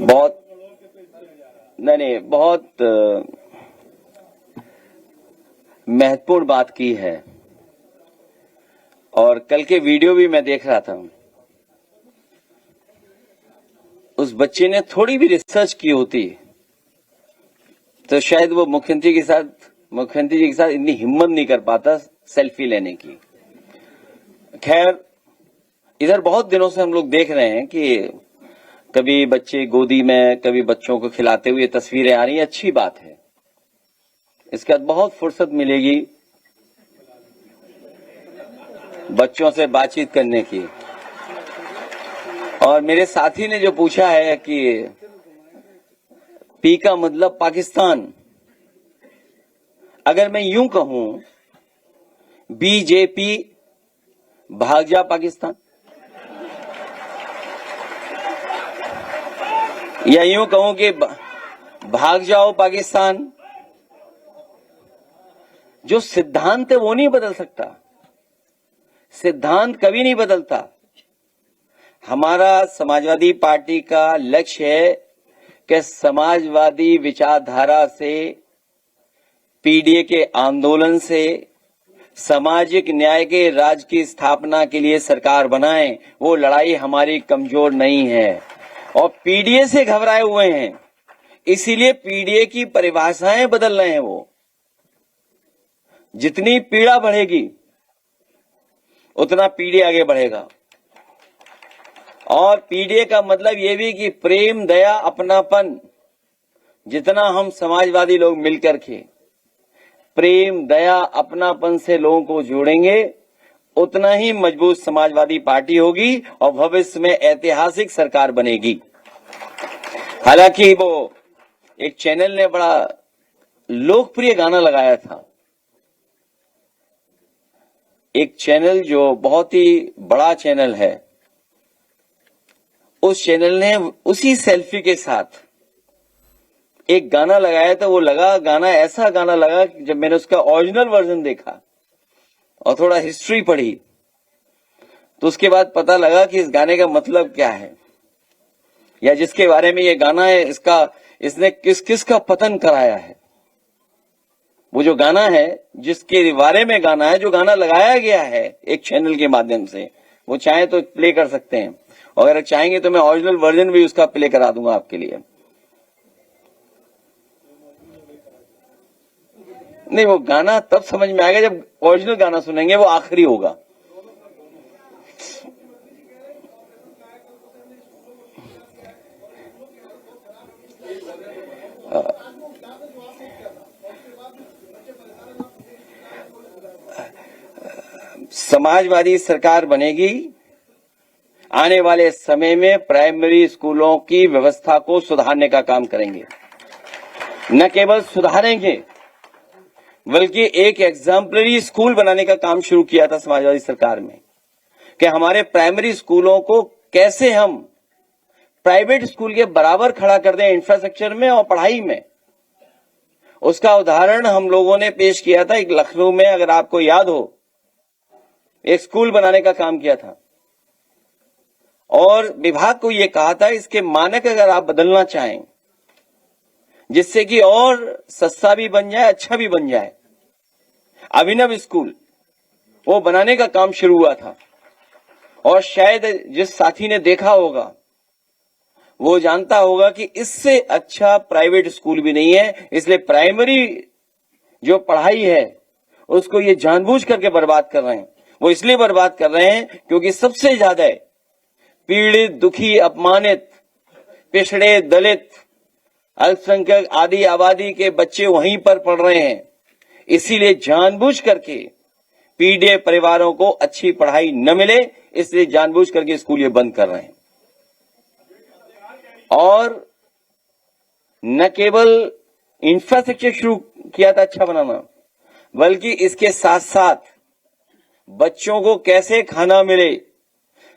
बहुत नहीं बहुत महत्वपूर्ण बात की है। और कल के वीडियो भी मैं देख रहा था, उस बच्चे ने थोड़ी भी रिसर्च की होती तो शायद वो मुख्यमंत्री जी के साथ इतनी हिम्मत नहीं कर पाता सेल्फी लेने की। खैर, इधर बहुत दिनों से हम लोग देख रहे हैं कि कभी बच्चे गोदी में, कभी बच्चों को खिलाते हुए तस्वीरें आ रही हैं। अच्छी बात है, इसके बाद बहुत फुर्सत मिलेगी बच्चों से बातचीत करने की। और मेरे साथी ने जो पूछा है कि पी का मतलब पाकिस्तान, अगर मैं यूं कहूं बीजेपी भाग जा पाकिस्तान, या यूं कहूं कि भाग जाओ पाकिस्तान, जो सिद्धांत है वो नहीं बदल सकता। सिद्धांत कभी नहीं बदलता। हमारा समाजवादी पार्टी का लक्ष्य है कि समाजवादी विचारधारा से, पीडीए के आंदोलन से सामाजिक न्याय के राज्य की स्थापना के लिए सरकार बनाएं। वो लड़ाई हमारी कमजोर नहीं है और पीडीए से घबराए हुए हैं, इसीलिए पीडीए की परिभाषाएं बदल रहे हैं। वो जितनी पीड़ा बढ़ेगी उतना पीडीए आगे बढ़ेगा। और पीडीए का मतलब यह भी कि प्रेम, दया, अपनापन, जितना हम समाजवादी लोग मिलकर के प्रेम, दया, अपनापन से लोगों को जोड़ेंगे, उतना ही मजबूत समाजवादी पार्टी होगी और भविष्य में ऐतिहासिक सरकार बनेगी। हालांकि वो एक चैनल ने बड़ा लोकप्रिय गाना लगाया था, एक चैनल जो बहुत ही बड़ा चैनल है, उस चैनल ने उसी सेल्फी के साथ एक गाना लगाया था। वो गाना ऐसा गाना लगा कि जब मैंने उसका ओरिजिनल वर्जन देखा और थोड़ा हिस्ट्री पढ़ी तो उसके बाद पता लगा कि इस गाने का मतलब क्या है, या जिसके बारे में ये गाना है इसने किस का पतन कराया है। वो जो गाना है, जिसके बारे में गाना है, जो गाना लगाया गया है एक चैनल के माध्यम से, वो चाहे तो प्ले कर सकते हैं, और अगर चाहेंगे तो मैं ओरिजिनल वर्जन भी उसका प्ले करा दूंगा आपके लिए। नहीं, वो गाना तब समझ में आएगा जब ओरिजिनल गाना सुनेंगे, वो आखिरी होगा। समाजवादी सरकार बनेगी। आने वाले समय में प्राइमरी स्कूलों की व्यवस्था को सुधारने का काम करेंगे। न केवल सुधारेंगे बल्कि एक एग्जाम्पलरी स्कूल बनाने का काम शुरू किया था समाजवादी सरकार में, कि हमारे प्राइमरी स्कूलों को कैसे हम प्राइवेट स्कूल के बराबर खड़ा कर दें इंफ्रास्ट्रक्चर में और पढ़ाई में। उसका उदाहरण हम लोगों ने पेश किया था। एक लखनऊ में, अगर आपको याद हो, एक स्कूल बनाने का काम किया था और विभाग को यह कहा था इसके मानक अगर आप बदलना चाहें जिससे कि और सस्ता भी बन जाए, अच्छा भी बन जाए, अभिनव स्कूल वो बनाने का काम शुरू हुआ था। और शायद जिस साथी ने देखा होगा वो जानता होगा कि इससे अच्छा प्राइवेट स्कूल भी नहीं है। इसलिए प्राइमरी जो पढ़ाई है उसको ये जानबूझ करके बर्बाद कर रहे हैं। वो इसलिए बर्बाद कर रहे हैं क्योंकि सबसे ज्यादा पीड़ित, दुखी, अपमानित, पिछड़े, दलित, अल्पसंख्यक आदि आबादी के बच्चे वहीं पर पढ़ रहे हैं। इसीलिए जानबूझ करके पीडीए परिवारों को अच्छी पढ़ाई न मिले, इसलिए जानबूझ करके स्कूल ये बंद कर रहे हैं। और न केवल इंफ्रास्ट्रक्चर शुरू किया था अच्छा बनाना, बल्कि इसके साथ साथ बच्चों को कैसे खाना मिले,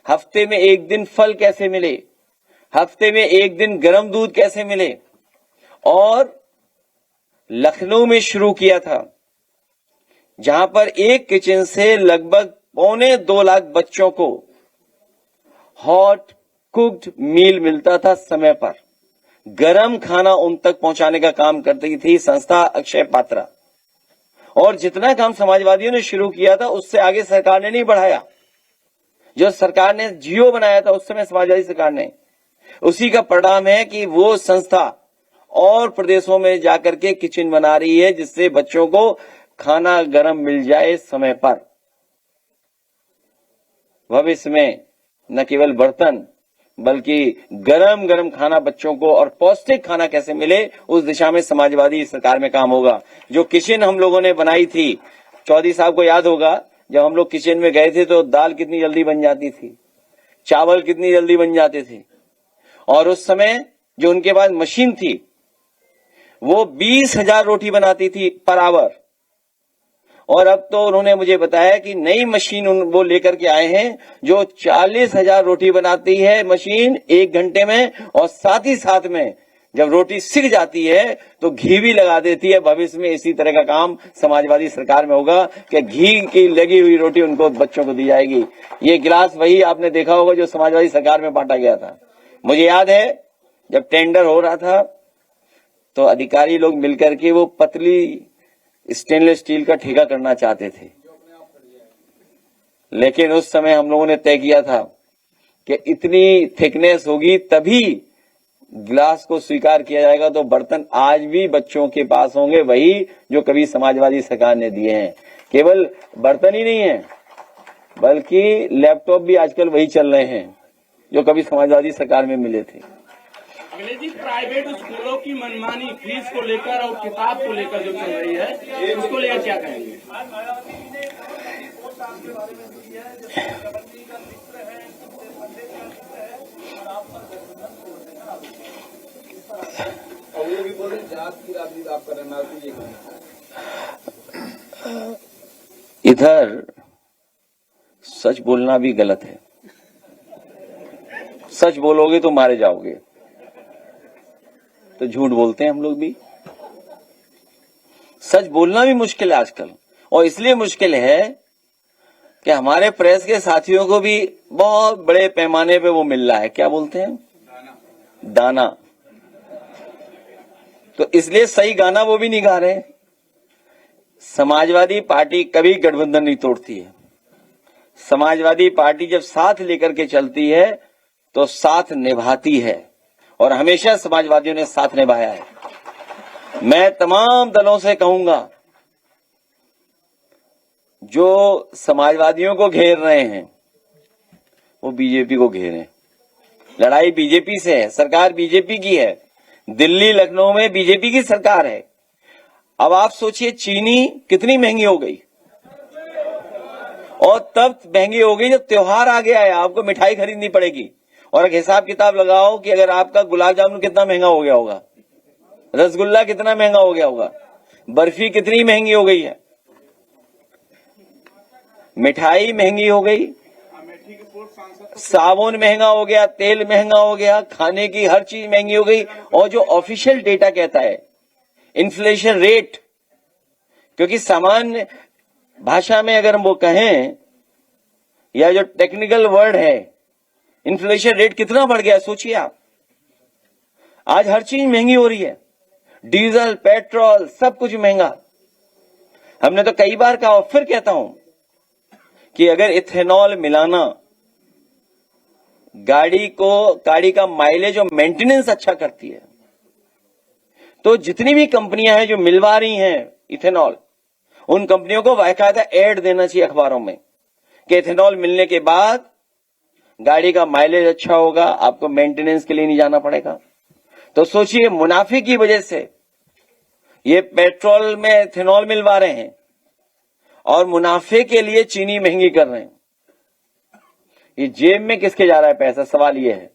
हफ्ते में एक दिन फल कैसे मिले, हफ्ते में एक दिन गर्म दूध कैसे मिले। और लखनऊ में शुरू किया था जहां पर एक किचन से लगभग 1.25 लाख बच्चों को हॉट कुक्ड मील मिलता था समय पर। गरम खाना उन तक पहुंचाने का काम करती थी संस्था अक्षय पात्रा। और जितना काम समाजवादियों ने शुरू किया था उससे आगे सरकार ने नहीं बढ़ाया। जो सरकार ने जियो बनाया था उस समय समाजवादी सरकार ने, उसी का परिणाम है कि वो संस्था और प्रदेशों में जाकर के किचन बना रही है जिससे बच्चों को खाना गरम मिल जाए समय पर। भविष्य में न केवल बर्तन बल्कि गरम गरम खाना बच्चों को और पौष्टिक खाना कैसे मिले उस दिशा में समाजवादी सरकार में काम होगा। जो किचन हम लोगों ने बनाई थी, चौधरी साहब को याद होगा जब हम लोग किचन में गए थे तो दाल कितनी जल्दी बन जाती थी, चावल कितनी जल्दी बन जाते थे। और उस समय जो उनके पास मशीन थी वो 20,000 रोटी बनाती थी पर आवर। और अब तो उन्होंने मुझे बताया कि नई मशीन वो लेकर के आए हैं जो 40,000 रोटी बनाती है मशीन 1 घंटे में। और साथ ही साथ में जब रोटी सिक जाती है तो घी भी लगा देती है। भविष्य में इसी तरह का काम समाजवादी सरकार में होगा कि घी की लगी हुई रोटी उनको बच्चों को दी जाएगी। ये गिलास वही आपने देखा होगा जो समाजवादी सरकार में बांटा गया था। मुझे याद है जब टेंडर हो रहा था तो अधिकारी लोग मिलकर के वो पतली स्टेनलेस स्टील का ठेका करना चाहते थे, लेकिन उस समय हम लोगों ने तय किया था कि इतनी थिकनेस होगी तभी गिलास को स्वीकार किया जाएगा। तो बर्तन आज भी बच्चों के पास होंगे वही जो कभी समाजवादी सरकार ने दिए हैं। केवल बर्तन ही नहीं है बल्कि लैपटॉप भी आजकल वही चल रहे हैं जो कभी समाजवादी सरकार में मिले थे। अगले जी, प्राइवेट स्कूलों की मनमानी फीस को लेकर और किताब को लेकर जो चल रही है उसको लेकर क्या कहेंगे? इधर सच बोलना भी गलत है। सच बोलोगे तो मारे जाओगे, तो झूठ बोलते हैं हम लोग भी। सच बोलना भी मुश्किल है आजकल, और इसलिए मुश्किल है कि हमारे प्रेस के साथियों को भी बहुत बड़े पैमाने पे वो मिल रहा है, क्या बोलते हैं, दाना। तो इसलिए सही गाना वो भी नहीं गा रहे। समाजवादी पार्टी कभी गठबंधन नहीं तोड़ती है। समाजवादी पार्टी जब साथ लेकर के चलती है तो साथ निभाती है, और हमेशा समाजवादियों ने साथ निभाया है। मैं तमाम दलों से कहूंगा जो समाजवादियों को घेर रहे हैं वो बीजेपी को घेरें। लड़ाई बीजेपी से है, सरकार बीजेपी की है, दिल्ली लखनऊ में बीजेपी की सरकार है। अब आप सोचिए चीनी कितनी महंगी हो गई, और तब महंगी हो गई जब त्योहार आ गया है, आपको मिठाई खरीदनी पड़ेगी। और एक हिसाब किताब लगाओ कि अगर आपका गुलाब जामुन कितना महंगा हो गया होगा, रसगुल्ला कितना महंगा हो गया होगा, बर्फी कितनी महंगी हो गई है, मिठाई महंगी हो गई, साबुन महंगा हो गया, तेल महंगा हो गया, खाने की हर चीज महंगी हो गई। और जो ऑफिशियल डेटा कहता है इन्फ्लेशन रेट, क्योंकि सामान्य भाषा में अगर हम वो कहें या जो टेक्निकल वर्ड है, इन्फ्लेशन रेट कितना बढ़ गया सोचिए आप। आज हर चीज महंगी हो रही है, डीजल पेट्रोल सब कुछ महंगा। हमने तो कई बार कहा और फिर कहता हूं कि अगर इथेनॉल मिलाना गाड़ी का माइलेज और मेंटेनेंस अच्छा करती है तो जितनी भी कंपनियां हैं जो मिलवा रही हैं इथेनॉल, उन कंपनियों को बाकायदा ऐड देना चाहिए अखबारों में कि इथेनॉल मिलने के बाद गाड़ी का माइलेज अच्छा होगा, आपको मेंटेनेंस के लिए नहीं जाना पड़ेगा। तो सोचिए मुनाफे की वजह से ये पेट्रोल में इथेनॉल मिलवा रहे हैं और मुनाफे के लिए चीनी महंगी कर रहे हैं। ये जेब में किसके जा रहा है पैसा, सवाल ये है।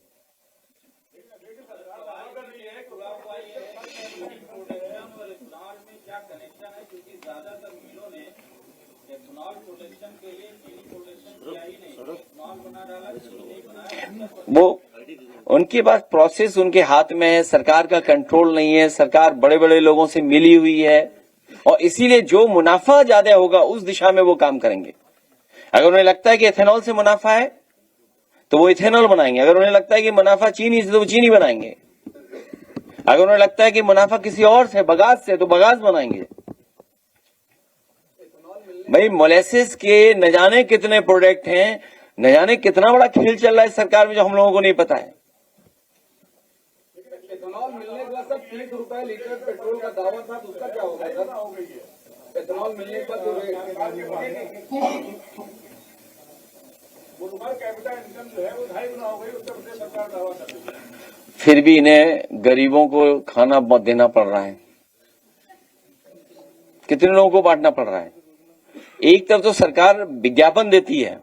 वो उनके पास प्रोसेस उनके हाथ में है, सरकार का कंट्रोल नहीं है, सरकार बड़े बड़े लोगों से मिली हुई है, और इसीलिए जो मुनाफा ज्यादा होगा उस दिशा में वो काम करेंगे। अगर उन्हें लगता है कि इथेनॉल से मुनाफा है तो वो इथेनॉल बनाएंगे, अगर उन्हें लगता है कि मुनाफा चीनी से तो वो चीनी बनाएंगे। अगर उन्हें लगता है कि मुनाफा किसी और से, बगास से, तो बगास बनाएंगे। भाई मोलेसिस के न जाने कितने प्रोडक्ट हैं, न जाने कितना बड़ा खेल चल रहा है सरकार में जो हम लोगों को नहीं पता है। एथेनॉल मिलने के बाद सर 30 रुपए लीटर पेट्रोल का दावा था, तो उसका क्या होगा सर? एथेनॉल मिलने के बाद जो कैपिटल इनकम जो है वो 2.5 गुना हो गई, उत्तर प्रदेश सरकार दावा कर रही है। फिर भी इन्हें गरीबों को खाना बहुत देना पड़ रहा है। कितने लोगों को बांटना पड़ रहा है। एक तरफ तो सरकार विज्ञापन देती है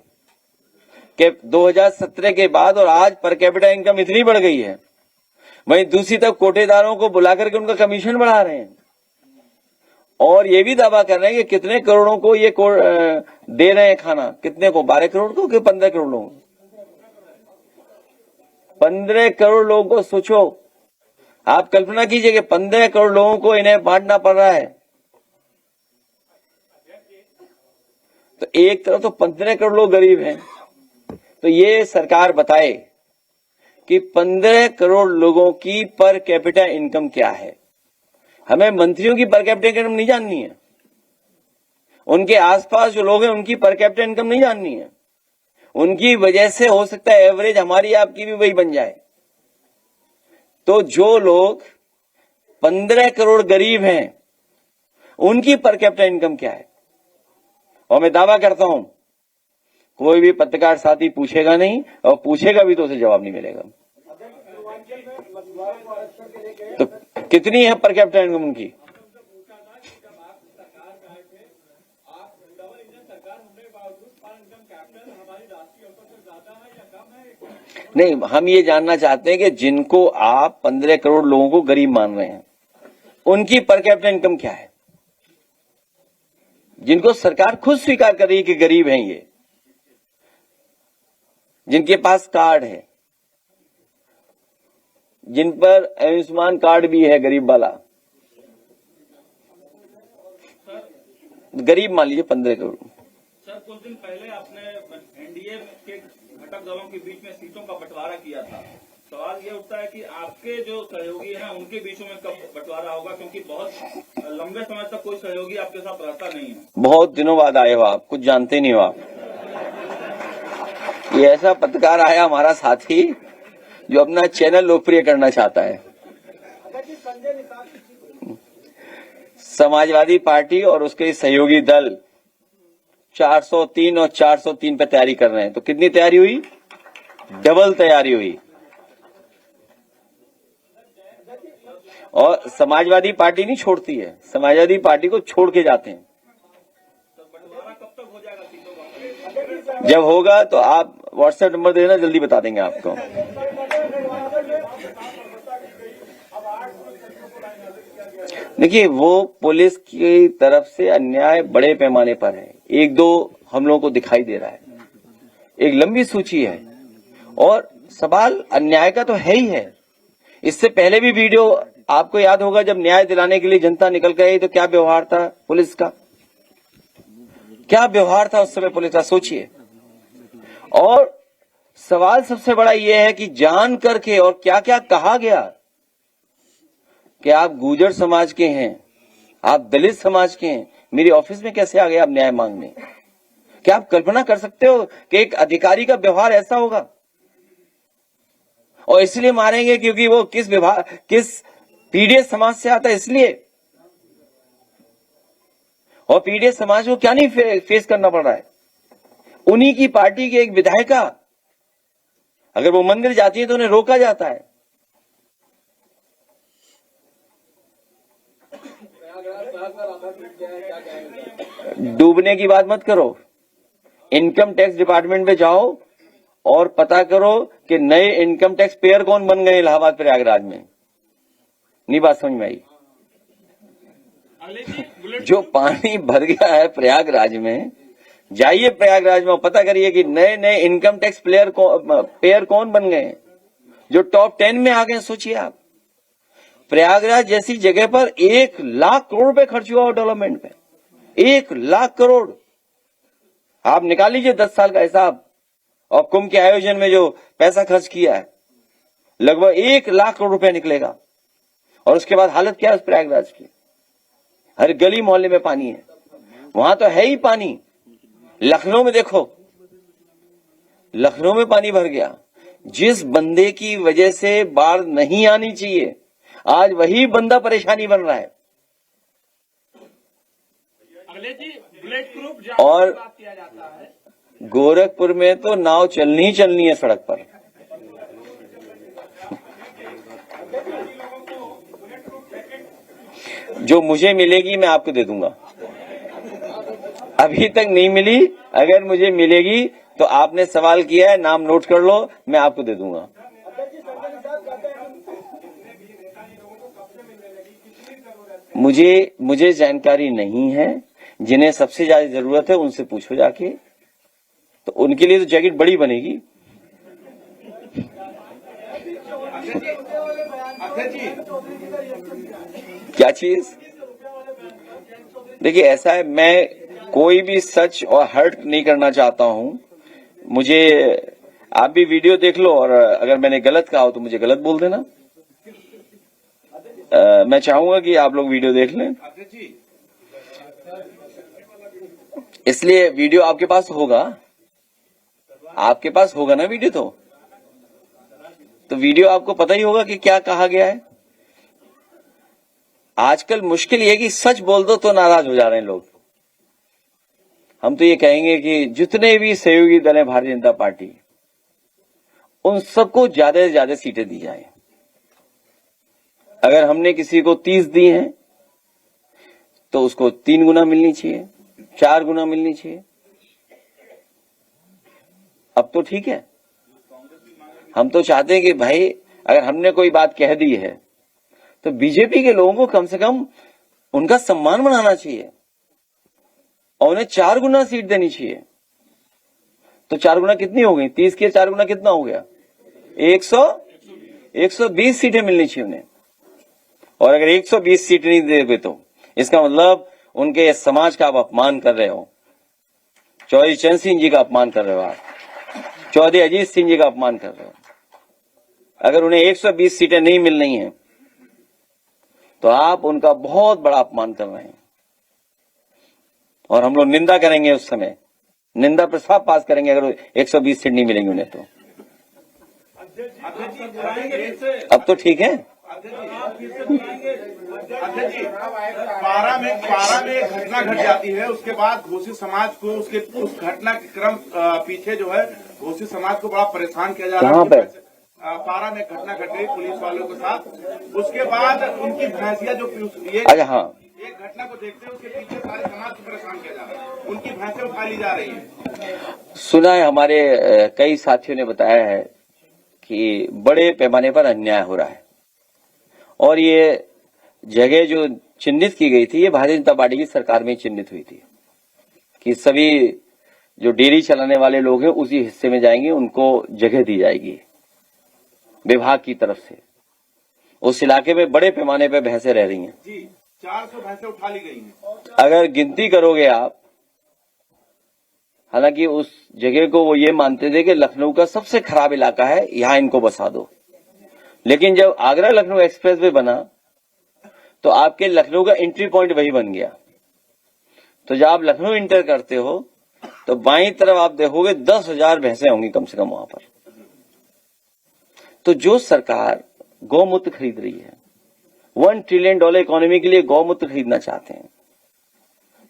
कि 2017 के बाद और आज पर कैपिटा इनकम इतनी बढ़ गई है, वहीं दूसरी तरफ कोटेदारों को बुलाकर के उनका कमीशन बढ़ा रहे हैं और ये भी दावा कर रहे हैं कि कितने करोड़ों को ये दे रहे हैं खाना। कितने को? 12 करोड़ को कि 15 करोड़ लोगों को? 15 करोड़ लोगों को। सोचो, आप कल्पना कीजिए कि 15 करोड़ लोगों को इन्हें बांटना पड़ रहा है। तो एक तरफ तो 15 करोड़ लोग गरीब हैं, तो ये सरकार बताए कि 15 करोड़ लोगों की पर कैपिटा इनकम क्या है। हमें मंत्रियों की पर कैपिटा इनकम नहीं जाननी है, उनके आसपास जो लोग हैं उनकी पर कैपिटा इनकम नहीं जाननी है। उनकी वजह से हो सकता है एवरेज हमारी आपकी भी वही बन जाए। तो जो लोग 15 करोड़ गरीब हैं उनकी पर कैपिटा इनकम क्या है? और मैं दावा करता हूं कोई भी पत्रकार साथी पूछेगा नहीं, और पूछेगा भी तो उसे जवाब नहीं मिलेगा। तो कितनी है पर कैपिटा इनकम उनकी? नहीं, हम ये जानना चाहते हैं कि जिनको आप 15 करोड़ लोगों को गरीब मान रहे हैं उनकी पर कैपिटा इनकम क्या है, जिनको सरकार खुद स्वीकार कर रही है कि गरीब हैं ये, जिनके पास कार्ड है, जिन पर आयुष्मान कार्ड भी है, गरीब वाला, गरीब मान लीजिए 15 करोड़। सर, कुछ दिन पहले आपने एनडीए के घटक दलों के बीच में सीटों का बंटवारा किया था। सवाल ये उठता है कि आपके जो सहयोगी हैं उनके बीचों में कब बंटवारा होगा, क्योंकि बहुत लंबे समय तक कोई सहयोगी आपके साथ रहता नहीं है। बहुत दिनों बाद आए हो आप, कुछ जानते नहीं हो आप। ये ऐसा पत्रकार आया हमारा साथी जो अपना चैनल लोकप्रिय करना चाहता है। समाजवादी पार्टी और उसके सहयोगी दल 403 और 403 पे तैयारी कर रहे हैं। तो कितनी तैयारी हुई? डबल तैयारी हुई। और समाजवादी पार्टी नहीं छोड़ती है, समाजवादी पार्टी को छोड़ के जाते हैं। जब होगा तो आप व्हाट्सएप नंबर देना, जल्दी बता देंगे आपको। देखिए, वो पुलिस की तरफ से अन्याय बड़े पैमाने पर है। एक दो हम लोगों को दिखाई दे रहा है, एक लंबी सूची है और सवाल अन्याय का तो है ही है। इससे पहले भी वीडियो आपको याद होगा, जब न्याय दिलाने के लिए जनता निकल गई तो क्या व्यवहार था पुलिस का, क्या व्यवहार था उस समय पुलिस का, सोचिए। और सवाल सबसे बड़ा यह है कि जान करके और क्या क्या कहा गया कि आप गुर्जर समाज के हैं, आप दलित समाज के हैं, मेरे ऑफिस में कैसे आ गए आप न्याय मांगने? क्या आप कल्पना कर सकते हो कि एक अधिकारी का व्यवहार ऐसा होगा? और इसलिए मारेंगे क्योंकि वो किस पीड़ित समाज से आता है, इसलिए। और पीड़ित समाज को क्या नहीं फेस करना पड़ रहा है? उन्हीं की पार्टी की एक विधायिका अगर वो मंदिर जाती है तो उन्हें रोका जाता है। डूबने की बात मत करो, इनकम टैक्स डिपार्टमेंट पे जाओ और पता करो कि नए इनकम टैक्स पेयर कौन बन गए इलाहाबाद प्रयागराज में। नहीं बात समझ में आई? जो पानी भर गया है प्रयागराज में, जाइए प्रयागराज में पता करिए कि नए नए इनकम टैक्स पेयर कौन बन गए, जो टॉप 10 में आ गए। सोचिए आप, प्रयागराज जैसी जगह पर 1 लाख करोड़ रुपए खर्च हुआ डेवलपमेंट पे, 1 लाख करोड़। आप निकाल लीजिए 10 साल का हिसाब, और कुंभ के आयोजन में जो पैसा खर्च किया है लगभग 1 लाख करोड़ रुपए निकलेगा। और उसके बाद हालत क्या है उस प्रयागराज की? हर गली मोहल्ले में पानी है, वहां तो है ही पानी। लखनऊ में देखो, लखनऊ में पानी भर गया। जिस बंदे की वजह से बाढ़ नहीं आनी चाहिए, आज वही बंदा परेशानी बन रहा है। अखिलेश जी, बुलेट प्रूफ और बात किया जाता है। गोरखपुर में तो नाव चलनी चलनी है सड़क पर। जो मुझे मिलेगी मैं आपको दे दूंगा। अभी तक नहीं मिली, अगर मुझे मिलेगी तो आपने सवाल किया है, नाम नोट कर लो, मैं आपको दे दूंगा। मुझे जानकारी नहीं है। जिन्हें सबसे ज्यादा जरूरत है उनसे पूछो जाके, तो उनके लिए तो जैकेट बड़ी बनेगी। क्या चीज? देखिए ऐसा है, मैं कोई भी सच और हर्ट नहीं करना चाहता हूं। मुझे, आप भी वीडियो देख लो और अगर मैंने गलत कहा हो तो मुझे गलत बोल देना। मैं चाहूंगा कि आप लोग वीडियो देख लें, इसलिए वीडियो आपके पास होगा, आपके पास होगा ना वीडियो। तो वीडियो आपको पता ही होगा कि क्या कहा गया है। आजकल मुश्किल ये है कि सच बोल दो तो नाराज हो जा रहे हैं लोग। हम तो ये कहेंगे कि जितने भी सहयोगी दल हैं भारतीय जनता पार्टी, उन सबको ज्यादा से ज्यादा सीटें दी जाए। अगर हमने किसी को 30 दी हैं तो उसको 3 गुना मिलनी चाहिए, 4 गुना मिलनी चाहिए। अब तो ठीक है। हम तो चाहते हैं कि भाई अगर हमने कोई बात कह दी है तो बीजेपी के लोगों को कम से कम उनका सम्मान बनाना चाहिए और उन्हें 4 गुना सीट देनी चाहिए। तो 4 गुना कितनी हो गई? 30 के 4 गुना कितना हो गया? 120 सीटें मिलनी चाहिए उन्हें। और अगर 120 सीट नहीं देगे तो इसका मतलब उनके समाज का आप अपमान कर रहे हो। चौधरी चरण सिंह जी का अपमान कर रहे हो आप, चौधरी अजीत सिंह जी का अपमान कर रहे हो। अगर उन्हें 120 सीटें नहीं मिल रही हैं तो आप उनका बहुत बड़ा अपमान कर रहे हैं और हम लोग निंदा करेंगे। उस समय निंदा प्रस्ताव पास करेंगे अगर 120 सीट नहीं मिलेंगी उन्हें तो। अब तो ठीक है। अध्यक्ष जी, पारा में एक घटना घट जाती है, उसके बाद घोषित समाज को उस घटना के क्रम पीछे जो है घोषित समाज को बड़ा परेशान किया जा रहा है। पारा में घटना घट गई पुलिस वालों के साथ, उसके बाद उनकी भैंसिया जो ये हाँ, एक घटना को देखते हुए उसके पीछे सारे समाज को परेशान किया जा रहा है, उनकी भैंसें उठा ली जा रही है। सुना है, हमारे कई साथियों ने बताया है कि बड़े पैमाने पर अन्याय हो रहा है और ये जगह जो चिन्हित की गई थी ये भारतीय जनता पार्टी की सरकार में चिन्हित हुई थी कि सभी जो डेयरी चलाने वाले लोग हैं उसी हिस्से में जाएंगे, उनको जगह दी जाएगी विभाग की तरफ से। उस इलाके में बड़े पैमाने पर भैंसें रह रही हैं जी, 400 भैंसें उठा ली गई हैं। अगर गिनती करोगे आप, हालांकि उस जगह को वो ये मानते थे कि लखनऊ का सबसे खराब इलाका है, यहां इनको बसा दो। लेकिन जब आगरा लखनऊ एक्सप्रेस वे बना तो आपके लखनऊ का एंट्री पॉइंट वही बन गया। तो जब आप लखनऊ इंटर करते हो तो बाईं तरफ आप देखोगे 10,000 भैंसें होंगी कम से कम वहां पर। तो जो सरकार गौमूत्र खरीद रही है, $1 ट्रिलियन इकोनॉमी के लिए गौमूत्र खरीदना चाहते हैं,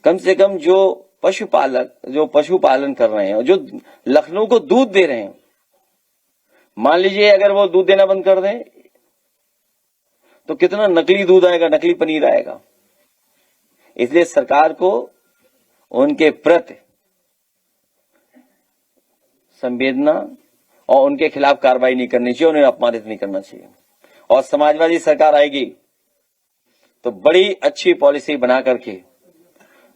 कम से कम जो पशुपालन कर रहे हैं और जो लखनऊ को दूध दे रहे हैं, मान लीजिए अगर वो दूध देना बंद कर दें तो कितना नकली दूध आएगा, नकली पनीर आएगा। इसलिए सरकार को उनके प्रति संवेदना और उनके खिलाफ कार्रवाई नहीं करनी चाहिए, उन्हें अपमानित नहीं करना चाहिए। और समाजवादी सरकार आएगी तो बड़ी अच्छी पॉलिसी बना करके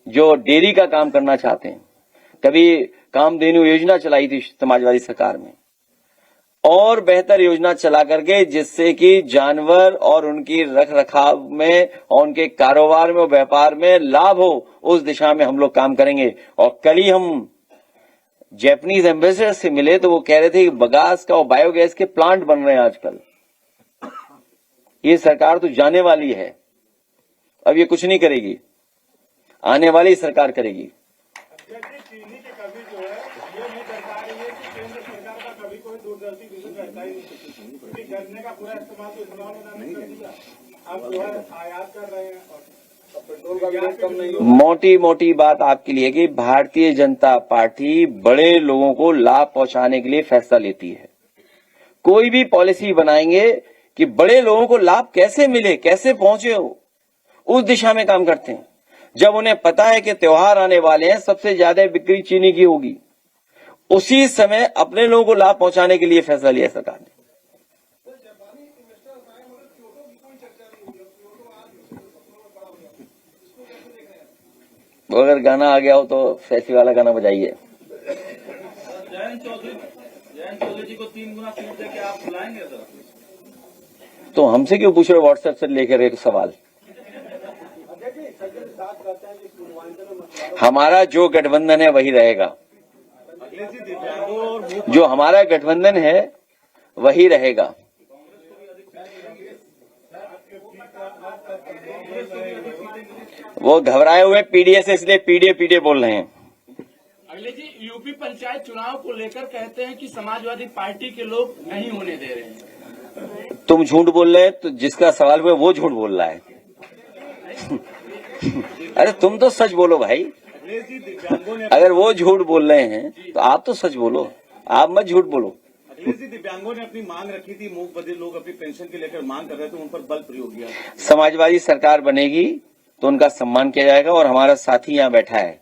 जो डेयरी का काम करना चाहते हैं, कभी कामधेनु योजना चलाई थी समाजवादी सरकार में, और बेहतर योजना चला करके जिससे कि जानवर और उनकी रख रखाव में और उनके कारोबार में और व्यापार में लाभ हो, उस दिशा में हम लोग काम करेंगे। और कल ही हम जापानीज एम्बेसडर से मिले तो वो कह रहे थे कि बगास का और बायोगैस के प्लांट बन रहे हैं आजकल। ये सरकार तो जाने वाली है, अब ये कुछ नहीं करेगी, आने वाली सरकार करेगी। चीनी की कमी जो है ये नहीं दर्शा रही है कि केंद्र सरकार का कभी कोई दूरदर्शी विजन रहता ही नहीं, क्योंकि गन्ने का पूरा इस्तेमाल तो इन्होंने नहीं कर दिया, अब जो है आयात कर रहे हैं और पेट्रोल का रेट कम नहीं हो। मोटी मोटी बात आपके लिए कि भारतीय जनता पार्टी बड़े लोगों को लाभ पहुंचाने के लिए फैसला लेती है। कोई भी पॉलिसी बनाएंगे कि बड़े लोगों को लाभ कैसे मिले, कैसे पहुंचे, हो उस दिशा में काम करते हैं। जब उन्हें पता है कि त्योहार आने वाले हैं, सबसे ज्यादा बिक्री चीनी की होगी, उसी समय अपने लोगों को लाभ पहुंचाने के लिए फैसला लिया सरकार ने। वो अगर गाना आ गया हो तो फैसी वाला गाना बजाइए। जयंत चौधरी जी को 3 गुना सीट देके आप बुलाएंगे सर? तो हमसे क्यों पूछ रहे, व्हाट्सएप से लेकर एक सवाल। हमारा जो गठबंधन है वही रहेगा, जो हमारा गठबंधन है वही रहेगा। वो घबराए हुए पीडीए से, इसलिए पीडीए बोल रहे हैं। अगले जी, यूपी पंचायत चुनाव को लेकर कहते हैं कि समाजवादी पार्टी के लोग नहीं होने दे रहे हैं। तुम झूठ बोल रहे हैं, तो जिसका सवाल हुआ वो झूठ बोल रहा है। अरे तुम तो सच बोलो भाई, अगर वो झूठ बोल रहे हैं तो आप तो सच बोलो, आप मत झूठ बोलो। अखिलेश जी, दिव्यांगों ने अपनी मांग रखी थी, मूक बधिर लोग अपनी पेंशन के लेकर मांग कर रहे थे, उन पर बल प्रयोग किया। समाजवादी सरकार बनेगी तो उनका सम्मान किया जाएगा। और हमारा साथी यहाँ बैठा है,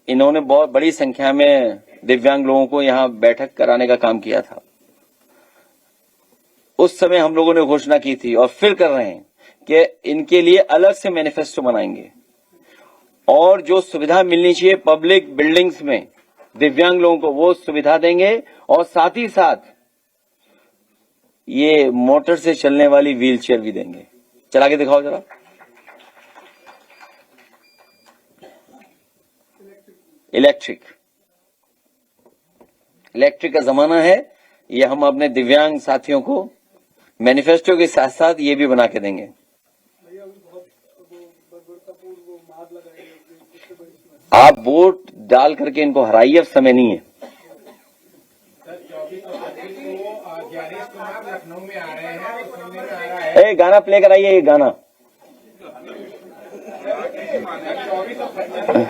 इन्होंने बहुत बड़ी संख्या में दिव्यांग लोगों को यहाँ बैठक कराने का काम किया था। उस समय हम लोगों ने घोषणा की थी और फिर कर रहे हैं कि इनके लिए अलग से मैनिफेस्टो बनाएंगे और जो सुविधा मिलनी चाहिए पब्लिक बिल्डिंग्स में दिव्यांग लोगों को, वो सुविधा देंगे। और साथ ही साथ ये मोटर से चलने वाली व्हील चेयर भी देंगे। चला के दिखाओ जरा। इलेक्ट्रिक का जमाना है, ये हम अपने दिव्यांग साथियों को मैनिफेस्टो के साथ साथ ये भी बना के देंगे। आप वोट डाल करके इनको हराइए, अब समय नहीं है। लखनऊ में आ रहे हैं, सुनने में आ रहा है ए गाना प्ले कराइए, ये गाना। 24 और 25